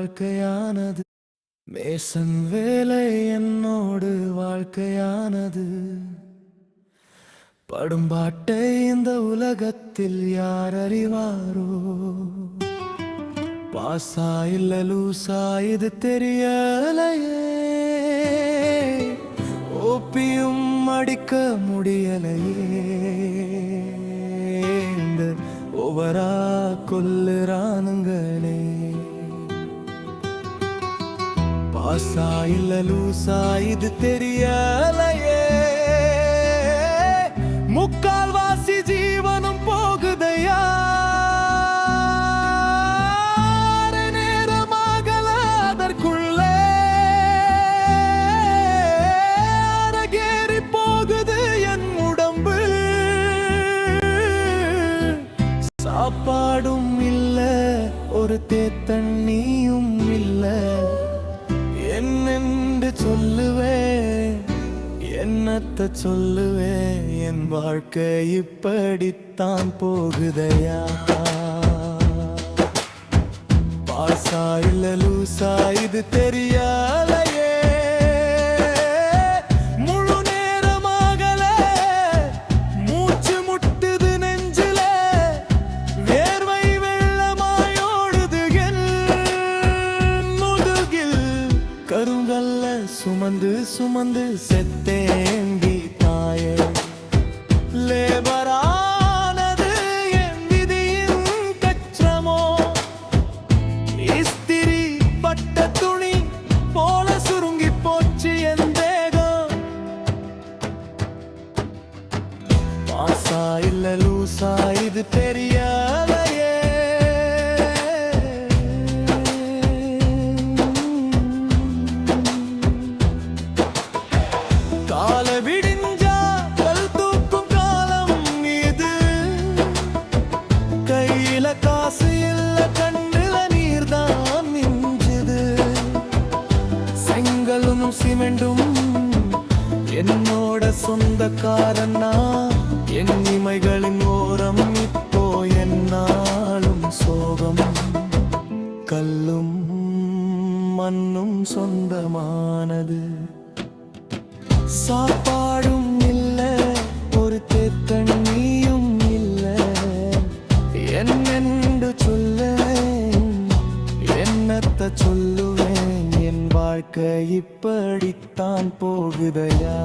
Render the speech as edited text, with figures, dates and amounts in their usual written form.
வாழ்க்கையானது. மேசன் வேலை என்னோடு வாழ்க்கையானது. படும்பாட்டை இந்த உலகத்தில் யார் அறிவாரோ? பாசா இல்ல லூசா இது தெரியலையே. ஓப்பியும் அடிக்க முடியலையே. இந்த ஒவ்வொரா கொல்லுறானுங்களே. பாசா இல்ல லூசா இது தெரியலையே. முக்கால்வாசி ஜீவனும் போகுதையா. நேரமாகல அதற்குள்ளே அரகேறி போகுது என் உடம்பு. சாப்பாடும் இல்ல, ஒரு தேத்தண்ணியும் இல்ல. என்னென்று சொல்லுவேன், என்னத்த சொல்லுவேன்? என் வாழ்க்கை இப்படித்தான் போகுதையா. பாசா இல்ல லூசா இது தெரியலையே. முழு நேரமாகல மூச்சு முட்டுது நெஞ்சில. வேர்வை வெள்ளமாயோடுது என் முதுகில். கருங்கல்ல சுமந்து சுமந்து செத்தேண்டி தாயே. லேபரானது என் விதியின் கச்சமோ. இஸ்திரி பட்ட துணி போல சுருங்கி போச்சு என் தேகம். பாசா இல்ல லூசா இது தெரியலையே. கால விடிஞ்சா கல் தூக்கும் காலம் இது. கையில காசு இல்ல, கண்ணுல நீர்தான் மிஞ்சுது. செங்கலும் சிமெண்டும் என்னோட சொந்தக்காரன்னா. என் இமைகளின் ஓரம் இப்போ என்னாலும் சோகம். கல்லும் மண்ணும் சொந்தமானது. சாப்பாடும் இல்ல, ஒரு தேத்தண்ணியும் இல்ல. என்னென்று சொல்லுவேன், என்னத்த சொல்லுவேன்? என் வாழ்க்கை இப்படித்தான் போகுதையா.